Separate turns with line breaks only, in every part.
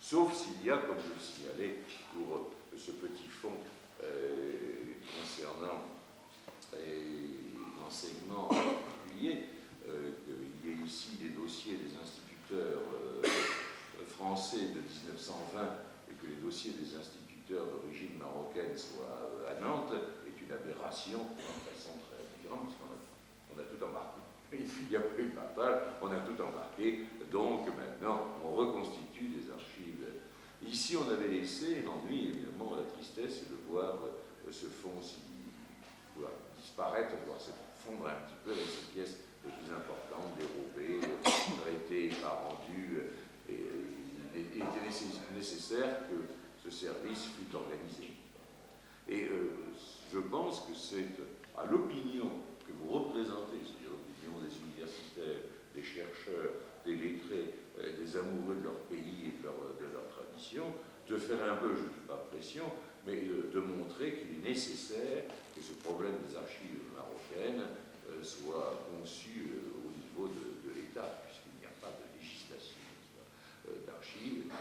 Sauf s'il y a, comme je le signalais, pour ce petit fonds concernant l'enseignement particulier, qu'il y ait ici des dossiers des instituteurs français de 1920 et que les dossiers des instituteurs d'origine marocaine soient à Nantes est une aberration de façon très différente, parce qu'on a tout embarqué. Il n'y a pas eu de partage, on a tout embarqué, donc maintenant on reconstitue des archives. Ici on avait laissé l'ennui, évidemment, la tristesse de voir ce fonds disparaître, voir se fondre un petit peu avec ces pièces les plus importantes, dérobées, traitées, pas rendues, et il était nécessaire que ce service fût organisé. Et je pense que c'est à l'opinion que vous représentez, c'est-à-dire l'opinion des universitaires, des chercheurs, des lettrés, des amoureux de leur pays et de leur tradition, de faire un peu, je ne dis pas pression, mais de montrer qu'il est nécessaire que ce problème des archives marocaines soit conçu au niveau de l'État, puisqu'il n'y a pas de législation d'archives.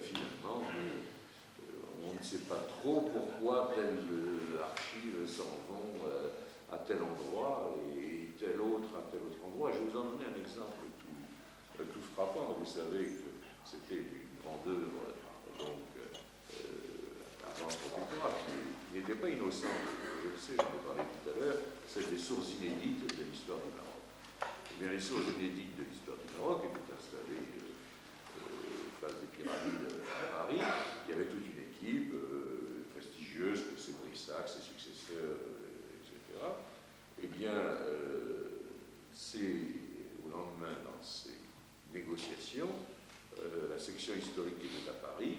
Finalement, on ne sait pas trop pourquoi telle archive s'en vont à tel endroit et tel autre à tel autre endroit. Je vais vous en donner un exemple tout frappant. Vous savez que c'était une grande œuvre, donc, avant le protectorat, qui n'était pas innocente. Je le sais, j'en ai parlé tout à l'heure, c'est des sources inédites de l'histoire du Maroc. Eh bien, les sources inédites de l'histoire du Maroc étaient installées place des Pyramides à Paris. Il y avait toute une équipe prestigieuse, que c'est Brissac, ses successeurs, etc. Eh bien, au lendemain, dans ces négociations, la section historique qui était à Paris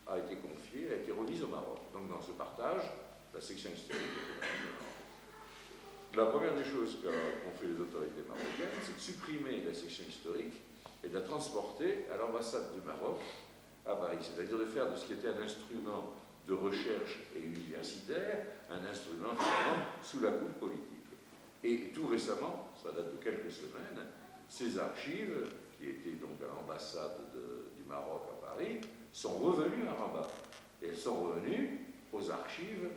a été confiée, a été remise au Maroc. Donc, dans ce partage, la section historique était remise au Maroc. La première des choses qu'ont fait les autorités marocaines, c'est de supprimer la section historique et de la transporter à l'ambassade du Maroc à Paris, c'est-à-dire de faire de ce qui était un instrument de recherche et universitaire un instrument finalement sous la coupe politique. Et tout récemment, ça date de quelques semaines, ces archives, qui étaient donc à l'ambassade du Maroc à Paris, sont revenues à Rabat. Et elles sont revenues aux archives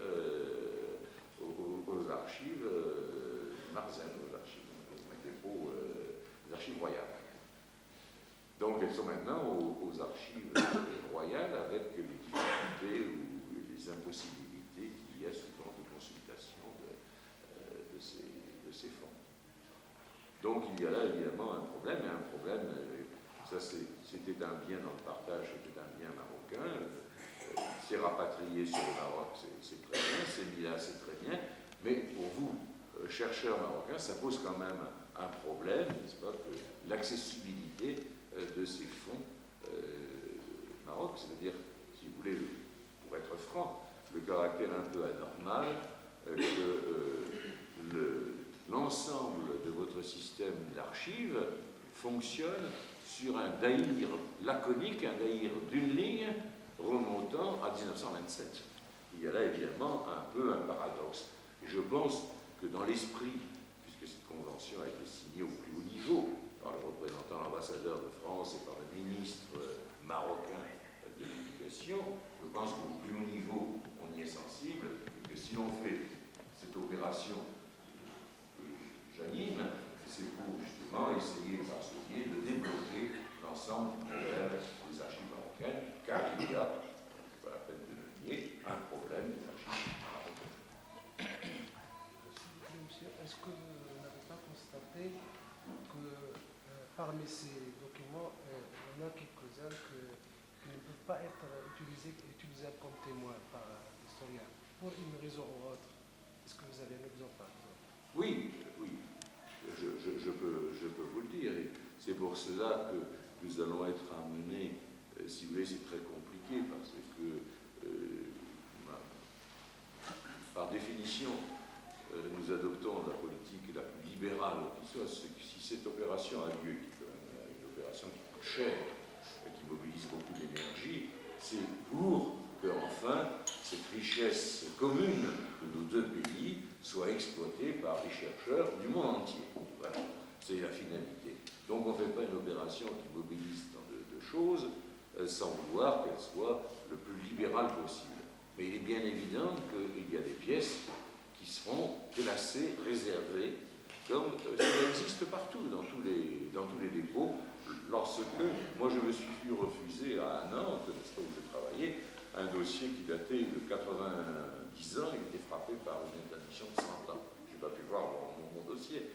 Marzen, aux archives royales. Donc elles sont maintenant aux archives royales avec les difficultés ou les impossibilités qu'il y a souvent de consultation de ces fonds. Donc il y a là évidemment un problème, et un problème, ça c'était un bien dans le partage, c'était un bien marocain, c'est rapatrié sur le Maroc, c'est très bien, c'est mis là, c'est très bien, mais pour vous, chercheurs marocains, ça pose quand même un problème, n'est-ce pas, que l'accessibilité de ces fonds Maroc, c'est-à-dire, si vous voulez, pour être franc, le caractère un peu anormal que l'ensemble de votre système d'archives fonctionne sur un daïr laconique, un daïr d'une ligne remontant à 1927. Il y a là évidemment un peu un paradoxe. Et je pense que dans l'esprit, puisque cette convention a été signée au plus haut niveau, par le représentant, l'ambassadeur de France et par le ministre marocain de l'Éducation, je pense qu'au plus haut niveau, on y est sensible, et que si on fait cette opération que j'anime, c'est pour justement essayer par ce biais de débloquer l'ensemble du problème des archives marocaines, car il y a, c'est pas la peine de le nier, un problème des archives marocaines.
Monsieur, est-ce que vous n'avez pas constaté que parmi ces documents, il y en a quelques-uns qui ne peuvent pas être utilisables comme témoins par l'historien, pour une raison ou autre? Est-ce que vous avez un exemple, par exemple?
Oui, je peux vous le dire. Et c'est pour cela que nous allons être amenés, si vous voulez, c'est très compliqué, parce que, par définition, nous adoptons la politique la plus libérale qui soit. Si cette opération a lieu, qui est une opération qui coûte cher, qui mobilise beaucoup d'énergie, c'est pour que, enfin, cette richesse commune de nos deux pays soit exploitée par les chercheurs du monde entier. Voilà, c'est la finalité. Donc on ne fait pas une opération qui mobilise tant de choses sans vouloir qu'elle soit le plus libérale possible. Mais il est bien évident qu'il y a des pièces qui seront classées, réservées, comme ça existe partout, dans tous les dépôts. Lorsque moi je me suis vu refuser à Nantes, où je travaillais, un dossier qui datait de 90 ans, il était frappé par une interdiction de 100 ans. Je n'ai pas pu voir mon dossier.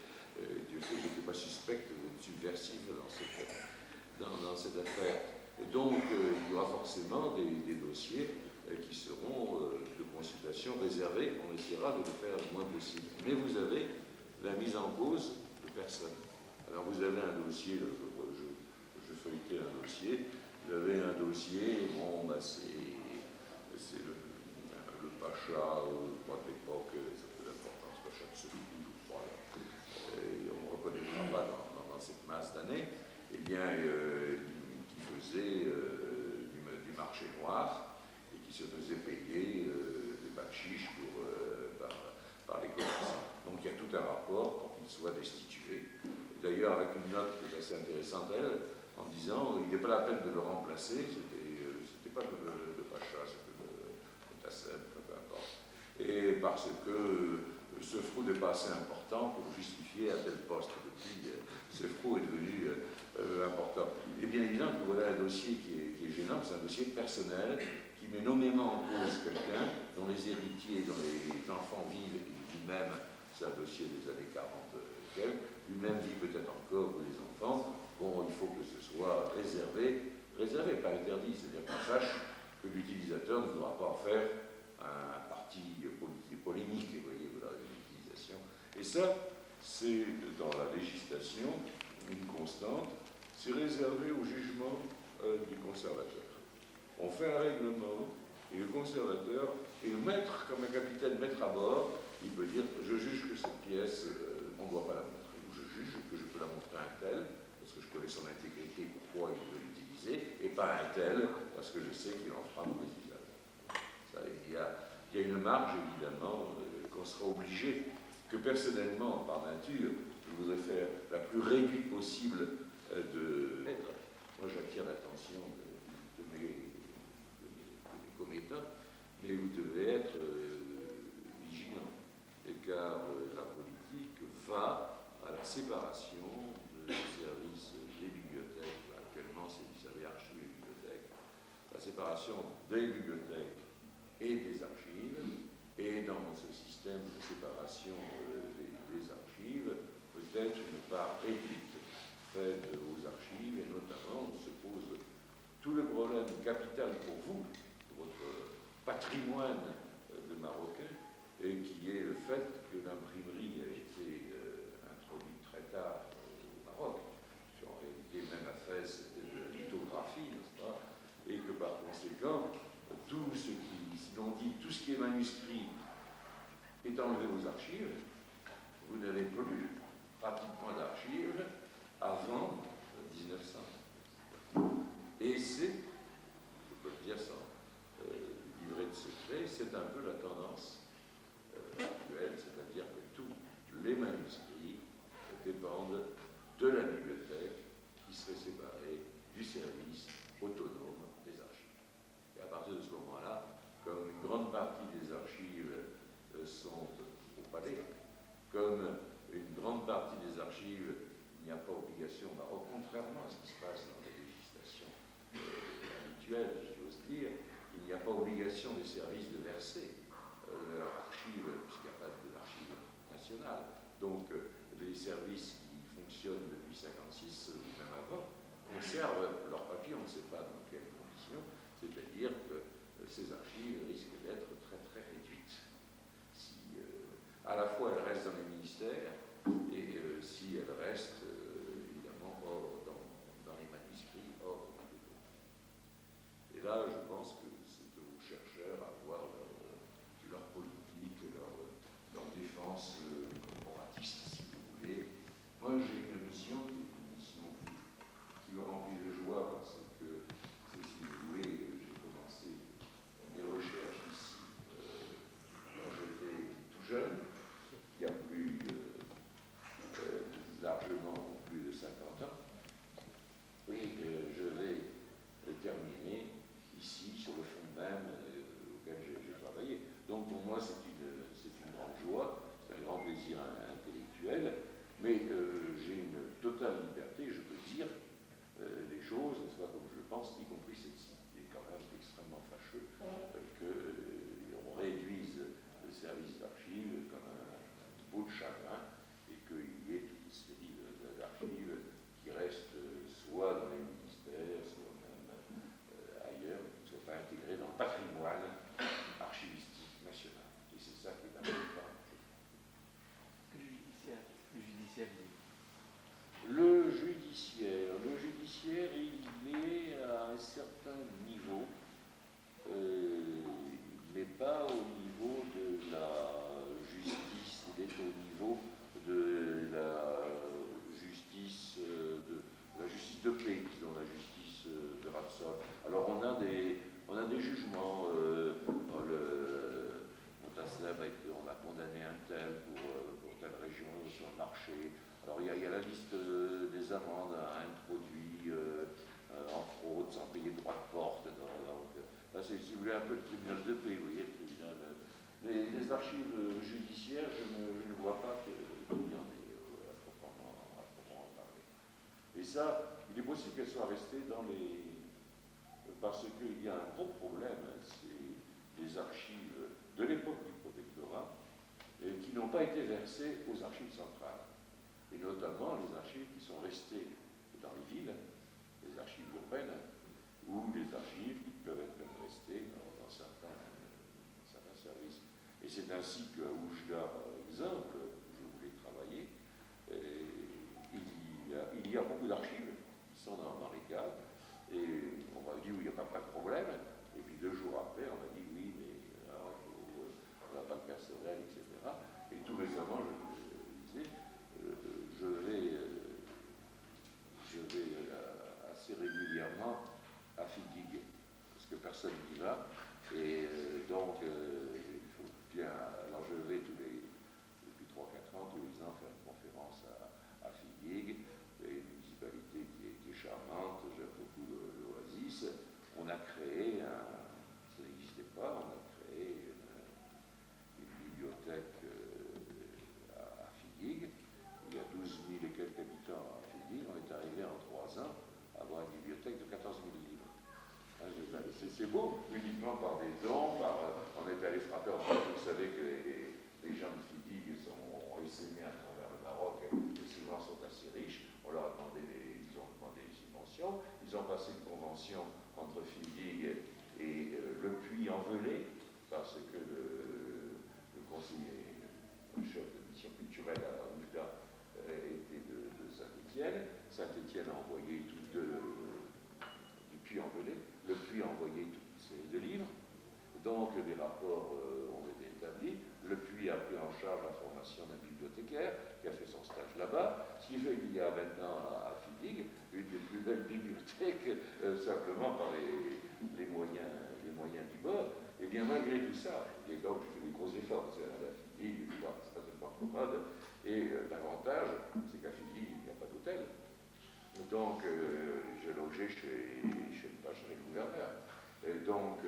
Dieu sait que je n'étais pas suspect d'être subversif dans cette affaire. Et donc, il y aura forcément des dossiers qui seront de consultation réservés. On essaiera de le faire le moins possible. Mais vous avez la mise en cause de personnes. Alors, vous avez un dossier, je feuilletais un dossier, vous avez un dossier, bon, bah, c'est le Pacha, je crois que l'époque, ça fait l'importance, Pacha de Secou, je crois, et on ne reconnaîtra pas dans cette masse d'années, eh bien, qui faisait du marché noir et qui se faisait payer des bakshish par les commerçants. Donc il y a tout un rapport pour qu'il soit destitué. D'ailleurs, avec une note qui est assez intéressante, elle, en disant il n'est pas la peine de le remplacer, c'était pas le Pacha, c'était le Tassem, peu importe. Et parce que ce frou n'est pas assez important pour justifier à tel poste. Depuis, ce frou est devenu important. Il est bien évident que voilà un dossier qui est gênant, c'est un dossier personnel qui met nommément en cause quelqu'un dont les héritiers, dont les enfants vivent, et lui-même, c'est un dossier des années 40 quelques, lui-même vit peut-être encore les enfants. Bon, il faut que ce soit réservé, pas interdit, c'est-à-dire qu'on sache que l'utilisateur ne voudra pas en faire un parti politique polémique, vous voyez, voilà, l'utilisation. Et ça, c'est dans la législation une constante, c'est réservé au jugement du conservateur. On fait un règlement et le conservateur et le maître, comme un capitaine maître à bord, il peut dire je juge que cette pièce, on ne doit pas la montrer, ou je juge que je peux la montrer à un tel, parce que je connais son intégrité, pourquoi il veut l'utiliser, et pas à un tel, parce que je sais qu'il en fera mauvais usage. Ça, il y a une marge, évidemment, qu'on sera obligé, que personnellement, par nature, je voudrais faire la plus réduite possible de l'être. Moi, j'attire l'attention de mes commettants, mais vous devez être vigilant, car la politique va à la séparation des services des bibliothèques. Actuellement, c'est du service archives et bibliothèques. La séparation des bibliothèques et des archives, et dans ce système de séparation des archives, peut-être une part réduite faite aux archives, et notamment on se pose tout le problème capital pour vous, votre patrimoine de Marocain, et qui est le fait que l'imprimerie a été introduite très tard au Maroc, en réalité même à Fès c'était de la lithographie, n'est-ce pas, et que par conséquent, tout ce qui est manuscrit est enlevé aux archives, vous n'avez plus pratiquement d'archives avant 1900. Et c'est, je peux le dire sans livrer de secret, c'est un peu la tendance actuelle, c'est-à-dire que tous les manuscrits dépendent de la bibliothèque qui serait séparée du service autonome des archives. Et à partir de ce moment-là, comme une grande partie des archives sont au palais, comme une grande partie des archives, il n'y a pas obligation, contrairement à ce qui se passe dans les législations habituelles, j'ose dire, il n'y a pas obligation des services de verser leur archive, puisqu'il n'y a pas d'archive nationale. Donc, les services qui fonctionnent depuis 1956 ou même avant conservent leur papier, on ne sait pas dans quelles conditions, c'est-à-dire que ces archives risquent d'être très très réduites. Si, à la fois elles restent dans les ministères et si elles restent évidemment dans les manuscrits hors du dépôt. Et là, je pense que c'est aux chercheurs à voir leur politique, leur défense corporatiste, si vous voulez. Moi, j'ai une mission qui me remplit de joie parce que, si vous voulez, j'ai commencé
Mais j'ai une totale liberté, je peux dire les choses, n'est-ce pas, comme je le pense, y compris celle-ci. Il est quand même extrêmement fâcheux qu'on réduise le service d'archives comme un bout de chagrin et qu'il y ait toute une série d'archives qui restent soit dans les ministères, soit même ailleurs, qui ne soient pas intégrées dans le patrimoine archivistique national. Et c'est ça qui est important. Le judiciaire, il est à un certain niveau, il n'est pas au niveau de la justice, il est au niveau de la justice de paix, disons, la justice de Ratson. Alors on a des jugements, on a condamné un tel pour telle région sur le marché. Alors il y a la liste des amendes introduites en fraude sans payer droit de porte. Là, c'est, si vous voulez, un peu le tribunal de paix, vous voyez, le tribunal. Les archives judiciaires, je ne vois pas qu'il y en ait à proprement parler. Et ça, il est possible qu'elles soient restées dans les... Parce qu'il y a un gros problème, c'est les archives de l'époque du protectorat qui n'ont pas été versées aux archives centrales. Et notamment les archives qui sont restées dans les villes, les archives urbaines, ou les archives qui peuvent être même restées dans certains services. Et c'est ainsi qu'à Oujda, par exemple, où je voulais travailler, il y a beaucoup d'archives qui sont dans les caves, et on m'a dit oui, il n'y a pas de problème, et puis 2 jours après, on m'a dit oui, mais alors, on n'a pas de personnel, etc. Et tout récemment, je disais, je vais assez régulièrement à Figuig, parce que personne n'y va, et donc il faut bien. Alors je vais depuis 3-4 ans, tous les ans, faire une conférence à Figuig, une municipalité qui est charmante, j'aime beaucoup l'Oasis. On a créé, ça n'existait pas, on a créé une bibliothèque à Figuig. Il y a 12 000 et quelques habitants à Figuig. On est arrivé en 3 ans à avoir une bibliothèque de 14 000 livres. C'est beau, uniquement par des dons, on est allé frapper. Vous savez que les gens de Figuig ont essaimé à travers le Maroc, et souvent sont assez riches. On leur a demandé ils ont demandé des subventions. Ils ont passé une convention entre Figuig et le Puy-en-Velay, parce que le conseiller, le chef de mission culturelle à Oujda était de Saint-Étienne. Saint-Étienne a envoyé du Puy-en-Velay. Le Puy a envoyé toute une série de livres. Donc les rapports ont été établis. Le Puy a pris en charge la formation d'un bibliothécaire qui a fait son stage là-bas. Ce qui fait qu'il y a maintenant à Figuig une des plus belles bibliothèques, simplement par les moyens du bord. Et bien malgré tout ça, et donc je fais des gros efforts, parce qu'à Figuig, c'est pas tellement commode. Et l'avantage, c'est qu'à Figuig, il n'y a pas d'hôtel. Donc, je logeais chez le gouverneur. Et donc,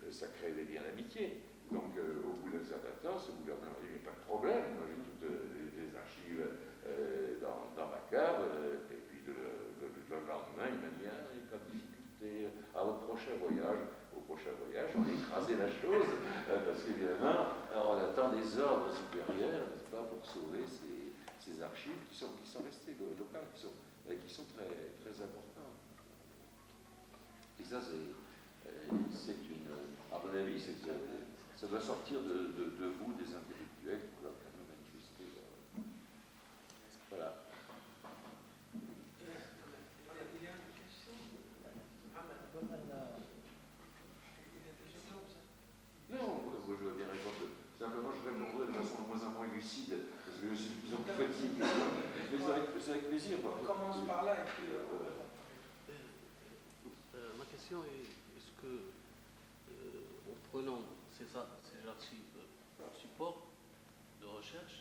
ça crée des liens d'amitié. Donc, au bout d'un certain temps, ce gouverneur dit, il n'y a pas de problème, moi j'ai toutes les archives dans ma cave. Et puis, le lendemain, il m'a dit, il n'y a pas de difficulté. À votre prochain voyage, on a écrasé la chose, parce qu'évidemment, on attend des ordres supérieurs, n'est-ce pas, pour sauver ces archives qui sont restées locales, qui sont très, très importantes. Et ça, c'est à mon avis, ça doit sortir de vous, des intellectuels, qui doivent quand même manifester. Voilà. Non, je veux bien répondre. Simplement, je répondrai de façon de moins en moins lucide, parce que je suis de plus en plus fatigué. Mais c'est avec plaisir.
On commence par là et puis...
Ma question est, est-ce que, en prenant ces archives support de recherche,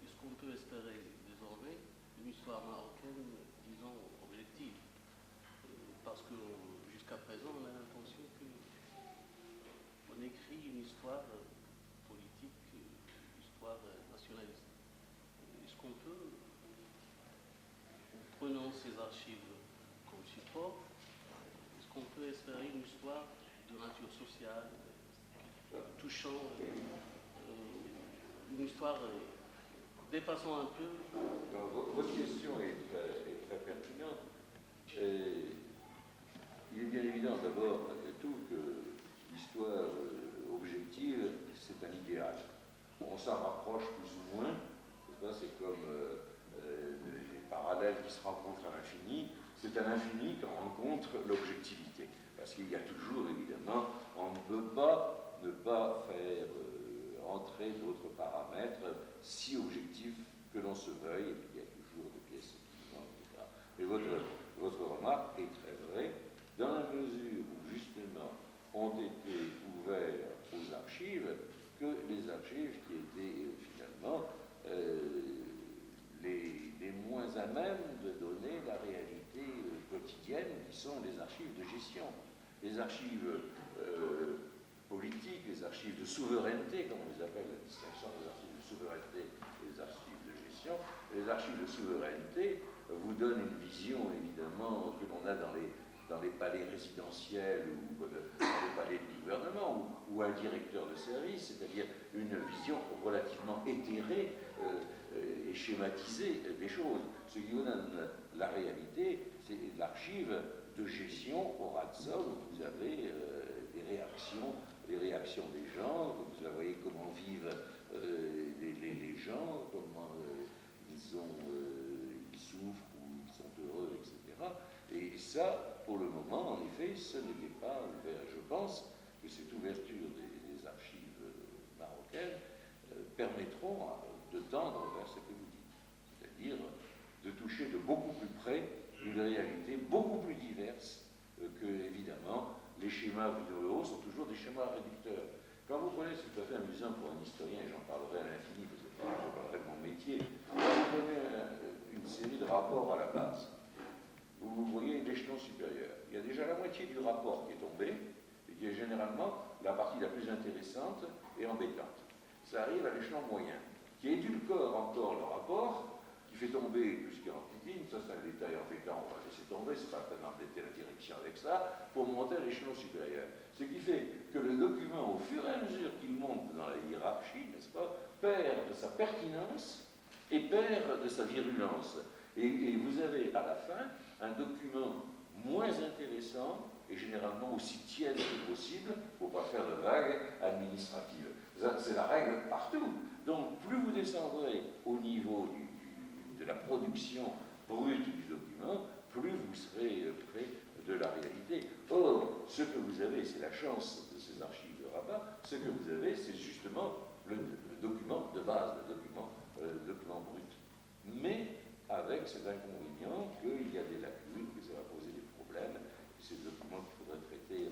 est-ce qu'on peut espérer désormais une histoire marocaine, disons, objective? Parce que jusqu'à présent, on a l'impression qu'on écrit une histoire politique, une histoire nationaliste. Est-ce qu'on peut prenant ces archives comme support, est-ce qu'on peut espérer une histoire de nature sociale, touchant, une histoire dépassant un peu?
Votre question est très pertinente. Il est bien évident d'abord, malgré tout, que l'histoire objective, c'est un idéal. On s'en rapproche plus ou moins. C'est comme les parallèles qui se rencontrent à l'infini. C'est à l'infini qu'on rencontre l'objectivité. Parce qu'il y a toujours, évidemment, on ne peut pas ne pas faire entrer d'autres paramètres si objectifs que l'on se veuille, et puis il y a toujours des pièces qui manquent, etc. Mais votre remarque est très vraie, dans la mesure où, justement, ont été ouverts aux archives que les archives qui étaient finalement les moins à même de donner la réalité quotidienne qui sont les archives de gestion. Les archives politiques, les archives de souveraineté, comme on les appelle, la distinction des archives de souveraineté et des archives de gestion. Les archives de souveraineté vous donnent une vision, évidemment, que l'on a dans les palais résidentiels ou dans les palais du gouvernement ou un directeur de service, c'est-à-dire une vision relativement éthérée et schématisée des choses. Ce qui vous donne la réalité, c'est l'archive de gestion au Ratson, où vous avez les réactions des gens, vous voyez comment vivent les gens, comment ils souffrent ou ils sont heureux, etc. Et ça, pour le moment, en effet, ce n'était pas ouvert. Je pense que cette ouverture des archives marocaines permettront de tendre vers ce que vous dites, c'est-à-dire de toucher de beaucoup plus près une réalité beaucoup plus diverse que, évidemment, les schémas vidéo sont toujours des schémas réducteurs. Quand vous prenez, c'est tout à fait amusant pour un historien, et j'en parlerai à l'infini, parce que je parlerai de mon métier, quand vous prenez une série de rapports à la base, vous voyez l'échelon supérieur. Il y a déjà la moitié du rapport qui est tombé, et qui est généralement la partie la plus intéressante et embêtante. Ça arrive à l'échelon moyen, qui édulcore encore le rapport, qui fait tomber tout ce qui est antiquine, ça c'est un détail embêtant, on va laisser tomber, c'est pas la peine d'embêter la direction avec ça, pour monter à l'échelon supérieur. Ce qui fait que le document, au fur et à mesure qu'il monte dans la hiérarchie, n'est-ce pas, perd de sa pertinence et perd de sa virulence. Et vous avez à la fin un document moins intéressant et généralement aussi tiède que possible, pour ne pas faire de vagues administratives. C'est la règle partout. Donc plus vous descendrez au niveau de la production brute du document, plus vous serez près de la réalité. Or, ce que vous avez, c'est la chance de ces archives de Rabat, ce que vous avez, c'est justement le document de base, le document brut. Mais avec cet inconvénient qu'il y a des lacunes, que ça va poser des problèmes, et ces documents qu'il faudrait traiter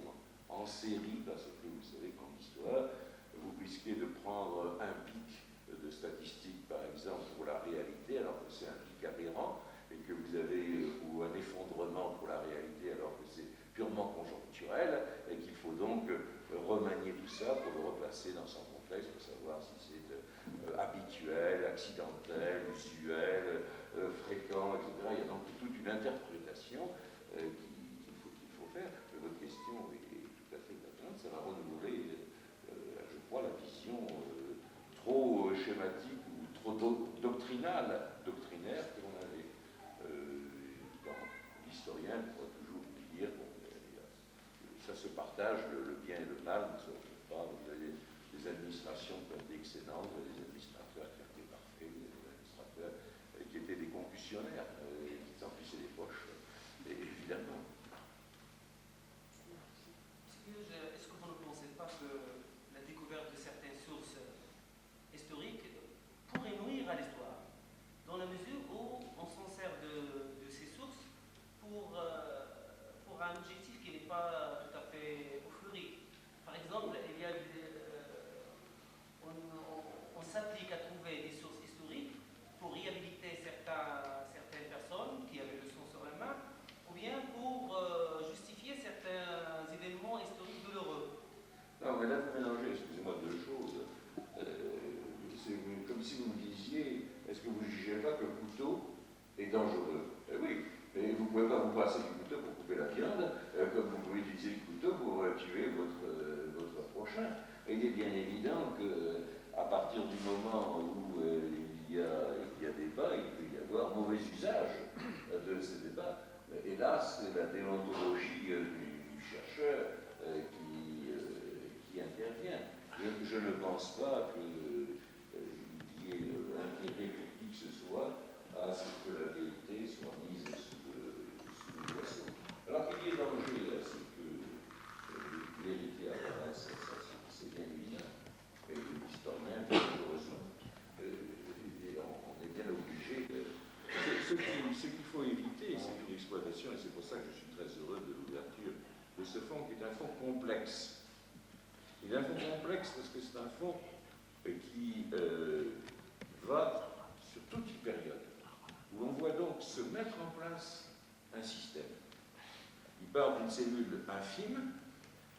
en série, parce que vous savez qu'en histoire, vous risquez de prendre un pic de statistiques, par exemple, pour la réalité, alors que c'est un pic aberrant, et que vous avez, ou un effondrement pour la réalité, alors que c'est purement conjoncturel, et qu'il faut donc remanier tout ça pour le replacer dans son contexte, pour savoir si c'est habituel, accidentel, usuel, fréquent, etc. Il y a donc toute une interprétation qu'il faut faire. Mais votre question est tout à fait pertinente, ça va renouveler, je crois, la vision trop schématique ou trop doctrinaire que l'on avait. L'historien pourra toujours vous dire ça se partage, le bien et le mal ne se retrouvent pas. Vous avez des administrations qui ont été excellentes, vous avez des administrateurs qui ont été parfaits, vous avez des administrateurs qui étaient des concussionnaires, qui s'emplissaient les poches, et évidemment.
Est-ce que vous ne pensez pas que la découverte de certaines sources historiques pourrait nuire à l'histoire, dans la mesure où on s'en sert de ces sources pour un objectif qui n'est pas tout à fait euphorique. Par exemple, on s'applique à trouver des sources historiques pour réhabiliter certaines personnes qui avaient le sang sur la main, ou bien pour justifier certains événements historiques douloureux.
Non, mais là, vous mélangez, excusez-moi, deux choses. C'est comme si vous me disiez, est-ce que vous ne jugez pas que le couteau est dangereux? Oui, mais vous ne pouvez pas vous passer du couteau pour couper la viande, comme vous pouvez utiliser le couteau pour tuer votre prochain. Et il est bien évident qu'à partir du moment où il y a débat, il peut y avoir mauvais usage de ces débats. Hélas, c'est la déontologie du chercheur qui intervient. Je ne pense pas qu'il y ait intérêt pour qui que ce soit à ce que la vérité soit mise sous le boisseau. Alors qu'il y ait danger à ce que la vérité apparaisse, c'est bien évident. Et l'historien, malheureusement, on est bien obligé de... Ce qu'il faut éviter, c'est une exploitation, et c'est pour ça que je suis très heureux de l'ouverture de ce fonds, qui est un fonds complexe. Il est un fonds complexe parce que c'est un fonds qui va sur toute une période, où l'on voit donc se mettre en place un système. Il part d'une cellule infime,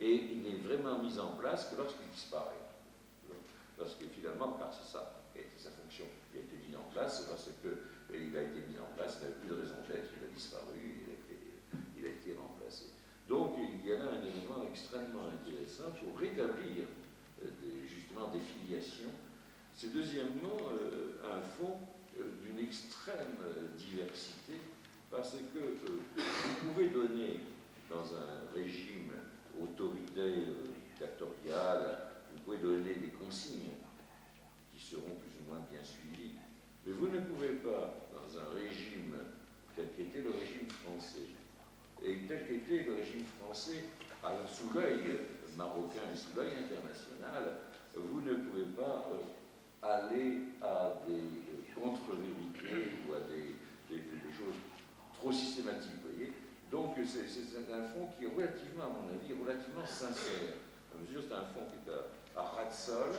et il n'est vraiment mis en place que lorsqu'il disparaît. Parce que finalement, c'est ça, et c'est sa fonction qui a été mise en place, c'est parce qu'il a été mis en place, il n'avait plus de raison d'être, il a disparu, il a été remplacé. Donc il y a là un élément extrêmement intéressant pour rétablir justement des filiations. C'est deuxièmement un fonds d'une extrême diversité, parce que vous pouvez donner dans un régime autoritaire, dictatorial, vous pouvez donner des consignes qui seront plus ou moins bien suivies, mais vous ne pouvez pas, dans un régime tel qu'était le régime français, et tel qu'était le régime français sous l'œil marocain et sous l'œil international, vous ne pouvez pas aller à des contre-vérités ou à des choses trop systématiques, vous voyez. Donc c'est un fonds qui est relativement, à mon avis, relativement sincère. À mesure, c'est un fonds qui est à ras de sol,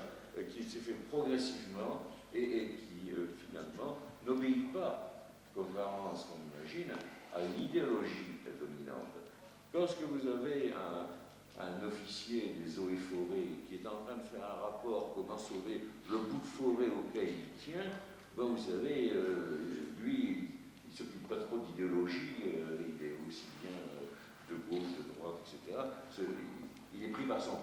qui s'est fait progressivement et qui finalement n'obéit pas, contrairement à ce qu'on imagine, à une idéologie dominante. Lorsque vous avez un officier des eaux et forêts qui est en train de faire un rapport comment sauver le bout de forêt auquel il tient, bon, vous savez, lui, il ne s'occupe pas trop d'idéologie, il est aussi bien de gauche, de droite, etc. Il est pris par son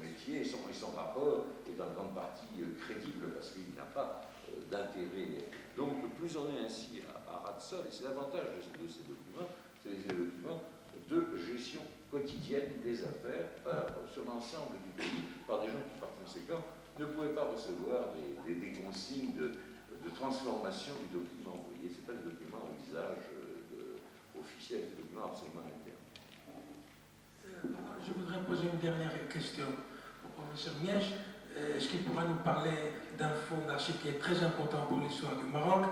métier et son rapport est en grande partie crédible parce qu'il n'a pas d'intérêt. Donc plus on est ainsi à ras de sol, et c'est l'avantage de ces documents, c'est des documents de gestion quotidienne des affaires sur l'ensemble du pays par des gens qui par conséquent ne pouvaient pas recevoir des consignes de transformation du document. Vous voyez, ce n'est pas des documents au visage officiel, c'est des documents absolument internes.
Je voudrais poser une dernière question au professeur Miège. Est-ce qu'il pourra nous parler d'un fonds d'archives qui est très important pour l'histoire du Maroc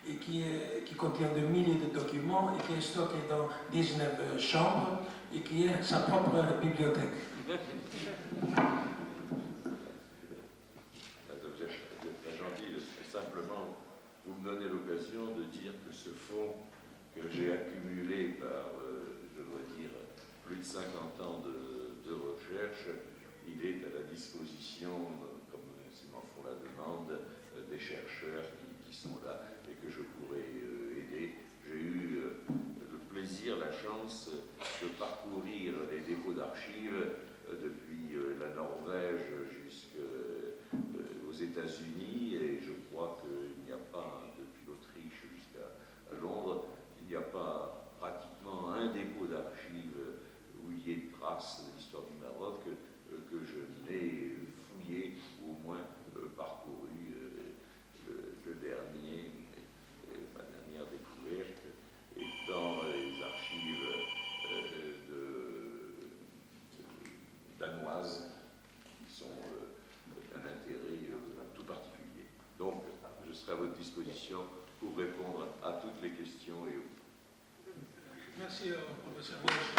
et qui contient de milliers de documents et qui est stocké dans 19 chambres et qui est sa propre bibliothèque?
Vous êtes très gentil, simplement vous me donnez l'occasion de dire que ce fonds que j'ai accumulé par, je dois dire, plus de 50 ans de recherche, il est à la disposition, comme ils m'en font la demande, des chercheurs qui sont là et que je pourrais aider. J'ai eu le plaisir, la chance de parcourir les dépôts d'archives depuis la Norvège jusqu'aux États-Unis, et je crois qu'il n'y a pas, depuis l'Autriche jusqu'à Londres, il n'y a pas pratiquement un dépôt d'archives où il y ait traces de l'histoire du Maroc que je n'ai fouillé ou au moins parcouru. Le dernier, ma dernière découverte est dans les archives danoises qui sont d'un intérêt tout particulier. Donc, je serai à votre disposition pour répondre à toutes les questions et aux...
Merci, professeur Miège.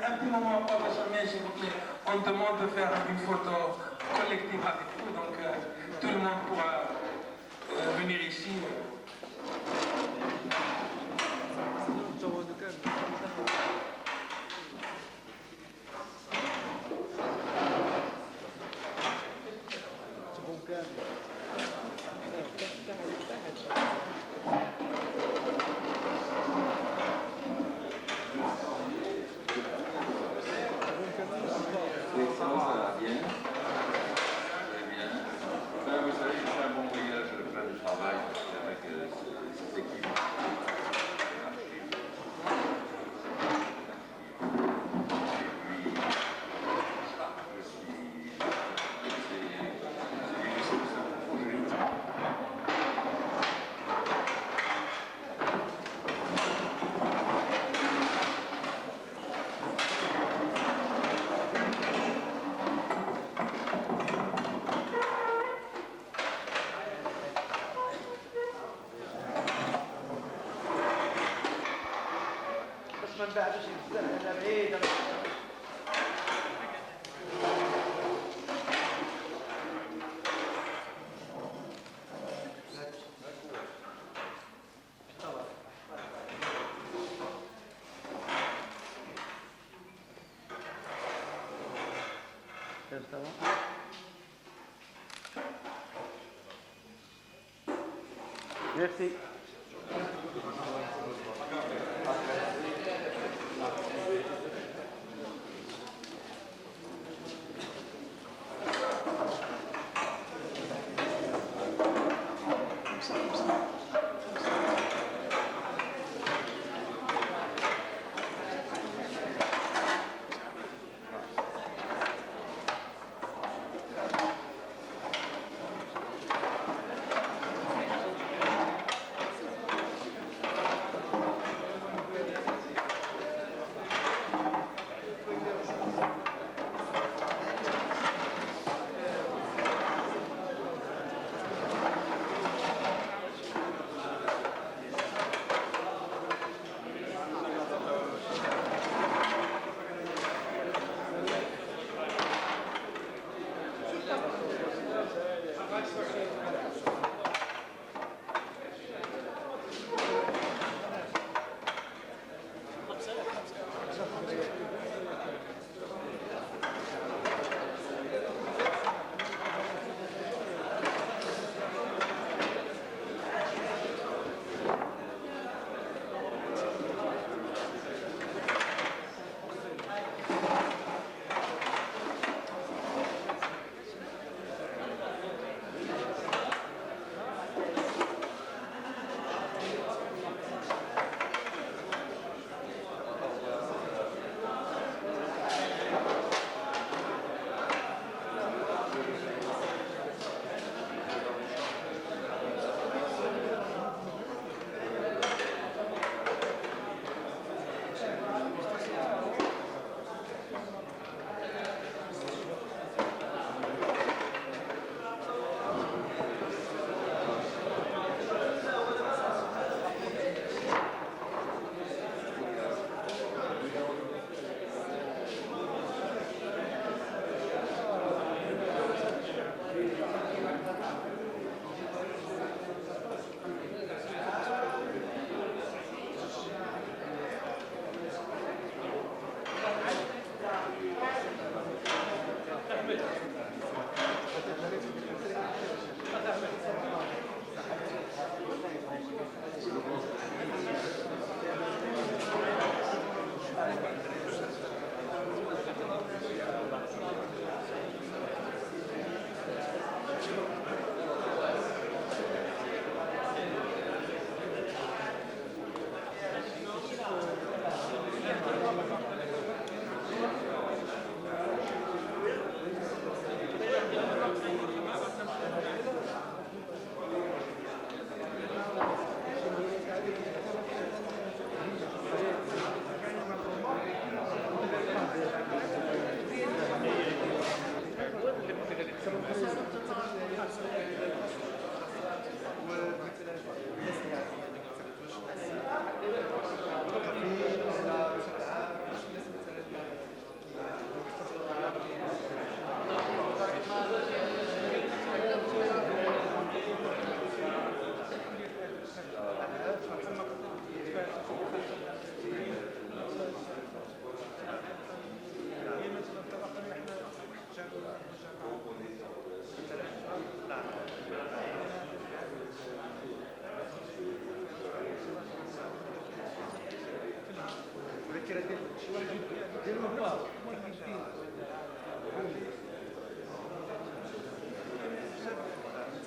Un petit moment, professeur Miège, s'il vous plaît. On demande de faire une photo collective. collective avec vous, donc tout le monde pourra venir ici.
Ça va bien. Très bien. Ben, vous savez, j'ai fait un bon voyage, plein de travail avec cette équipe.
ما نبعدوش بزاف انا بعيد Merci.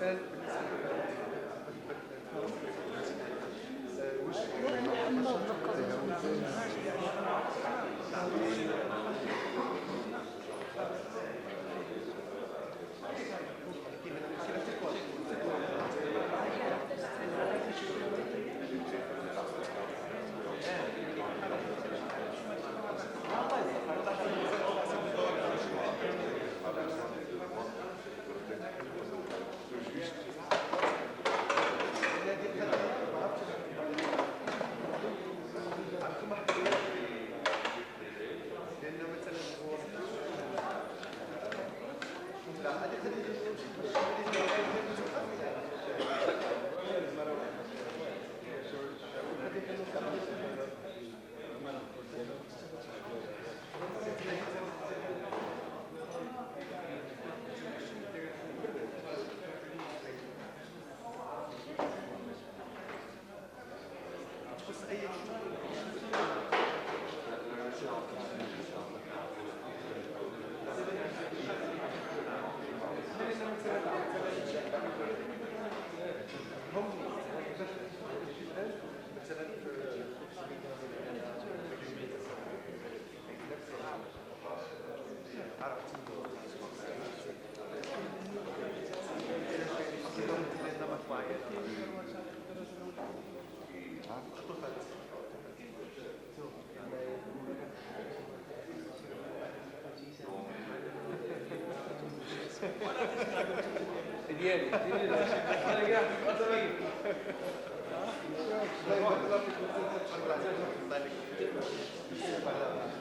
مثال
Grazie.